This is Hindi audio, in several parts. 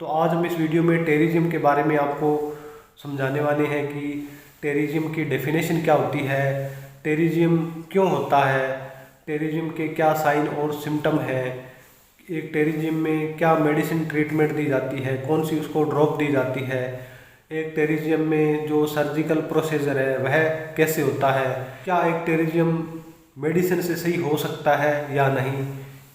तो आज हम इस वीडियो में टेररिज्म के बारे में आपको समझाने वाले हैं कि टेररिज्म की डेफिनेशन क्या होती है, टेररिज्म क्यों होता है, टेररिज्म के क्या साइन और सिम्टम है, एक टेररिज्म में क्या मेडिसिन ट्रीटमेंट दी जाती है, कौन सी उसको ड्रॉप दी जाती है, एक टेररिज्म में जो सर्जिकल प्रोसीजर है वह कैसे होता है, क्या एक टेररिज्म मेडिसिन से सही हो सकता है या नहीं,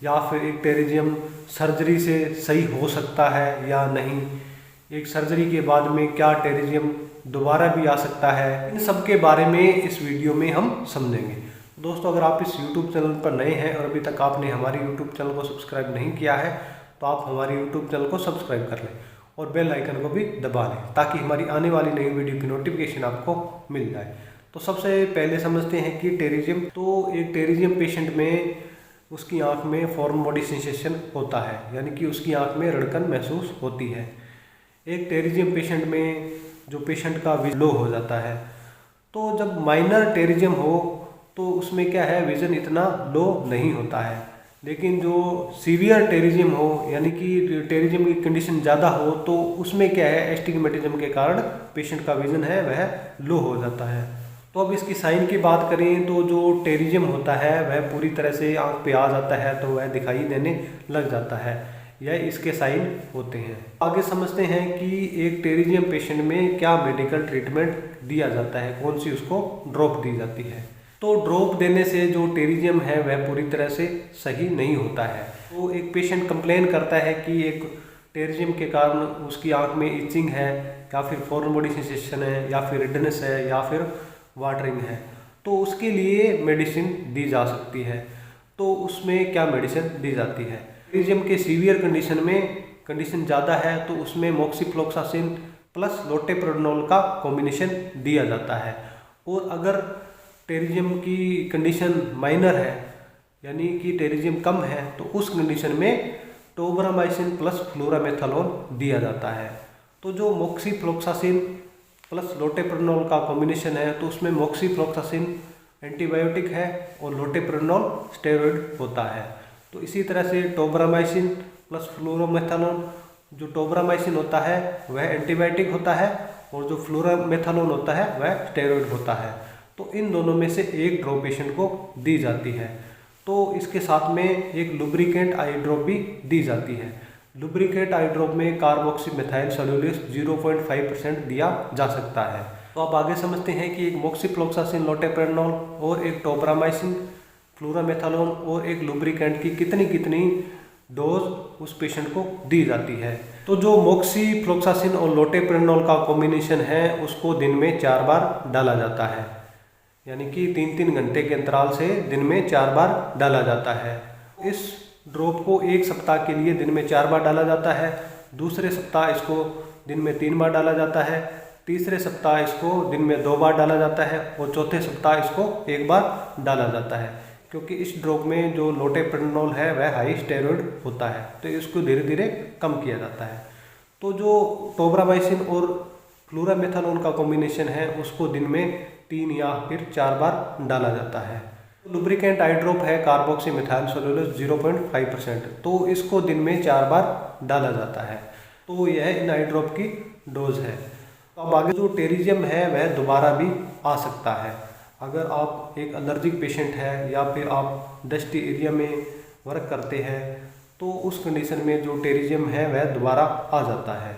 या फिर एक टेररिज्म सर्जरी से सही हो सकता है या नहीं, एक सर्जरी के बाद में क्या टेररिज्म दोबारा भी आ सकता है। इन सब के बारे में इस वीडियो में हम समझेंगे। दोस्तों, अगर आप इस YouTube चैनल पर नए हैं और अभी तक आपने हमारे YouTube चैनल को सब्सक्राइब नहीं किया है तो आप हमारे YouTube चैनल को सब्सक्राइब कर लें और बेल आइकन को भी दबा लें ताकि हमारी आने वाली नई वीडियो की नोटिफिकेशन आपको मिल जाए। तो सबसे पहले समझते हैं कि टेररिज्म। तो एक टेररिज्म पेशेंट में उसकी आंख में फॉरेन बॉडी सेंसेशन होता है, यानी कि उसकी आंख में रड़कन महसूस होती है। एक टेररिज्म पेशेंट में जो पेशेंट का विजन लो हो जाता है। तो जब माइनर टेररिज्म हो तो उसमें क्या है, विजन इतना लो नहीं होता है। लेकिन जो सीवियर टेररिज्म हो, यानी कि टेररिज्म की कंडीशन ज़्यादा हो, तो उसमें क्या है, एस्टिग्मेटिज्म के कारण पेशेंट का विजन है वह लो हो जाता है। तो अब इसकी साइन की बात करें तो जो टेररिज्म होता है वह पूरी तरह से आंख पे आ जाता है तो वह दिखाई देने लग जाता है, यह इसके साइन होते हैं। आगे समझते हैं कि एक टेररिज्म पेशेंट में क्या मेडिकल ट्रीटमेंट दिया जाता है, कौन सी उसको ड्रॉप दी जाती है। तो ड्रॉप देने से जो टेररिज्म है वह पूरी तरह से सही नहीं होता है। तो एक पेशेंट कंप्लेन करता है कि एक टेररिज्म के कारण उसकी आंख में इचिंग है, या फिर फॉरेन बॉडी सेंसेशन है, या फिर रेडनेस है, या फिर वाटरिंग है, तो उसके लिए मेडिसिन दी जा सकती है। तो उसमें क्या मेडिसिन दी जाती है। टेररिज्म के सीवियर कंडीशन में कंडीशन ज़्यादा है तो उसमें मोक्सीफ्लोक्सासिन प्लस लोटेप्रोनोल का कॉम्बिनेशन दिया जाता है। और अगर टेररिज्म की कंडीशन माइनर है, यानी कि टेररिज्म कम है, तो उस कंडीशन में टोब्रामाइसिन प्लस फ्लोरामेथालोन दिया जाता है। तो जो मोक्सीफ्लोक्सासिन प्लस लोटेप्रोनोल का कॉम्बिनेशन है तो उसमें मोक्सीफ्लोक्सासिन एंटीबायोटिक है और लोटेप्रोनोल स्टेरॉइड होता है। तो इसी तरह से टोब्रामाइसिन प्लस फ्लोरामेथालोन, जो टोब्रामाइसिन होता है वह एंटीबायोटिक होता है और जो फ्लोरामेथालोन होता है वह स्टेरॉइड होता है। तो इन दोनों में से एक ड्रॉप पेशेंट को दी जाती है। तो इसके साथ में एक लुब्रिकेंट आई ड्रॉप भी दी जाती है। लुब्रिकेंट आई ड्रॉप में कार्बोक्सीमेथाइल सेलुलोज 0.5% दिया जा सकता है। तो अब आगे समझते हैं कि एक मोक्सीफ्लोक्सासिन लोटेप्रेनोल और एक टोब्रामाइसिन फ्लोरामेथालोन और एक लुब्रिकेंट की कितनी कितनी डोज उस पेशेंट को दी जाती है। तो जो मोक्सीफ्लोक्सासिन और लोटेप्रेनोल का कॉम्बिनेशन है उसको दिन में 4 बार डाला जाता है, यानी कि 3-3 घंटे के अंतराल से दिन में 4 बार डाला जाता है। इस ड्रॉप को एक सप्ताह के लिए दिन में 4 बार डाला जाता है, दूसरे सप्ताह इसको दिन में 3 बार डाला जाता है, तीसरे सप्ताह इसको दिन में 2 बार डाला जाता है और चौथे सप्ताह इसको 1 बार डाला जाता है। क्योंकि इस ड्रॉप में जो लोटेप्रेनोल है वह हाई स्टेरॉइड होता है तो इसको धीरे धीरे कम किया जाता है। तो जो टोब्रामाइसिन और फ्लोरामेथालोन का कॉम्बिनेशन है उसको दिन में 3 या फिर 4 बार डाला जाता है। लुब्रिकेंट आई ड्रॉप है कार्बोक्सीमेथाइल सेलुलोज 0.5%, तो इसको दिन में 4 बार डाला जाता है। तो यह इन आई ड्रॉप की डोज है। तो अब आगे जो टेररिज्म है वह दोबारा भी आ सकता है। अगर आप एक एलर्जिक पेशेंट है या फिर आप डस्टी एरिया में वर्क करते हैं तो उस कंडीशन में जो टेररिज्म है वह दोबारा आ जाता है।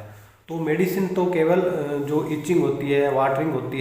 तो मेडिसिन तो केवल जो इचिंग होती है, वाटरिंग होती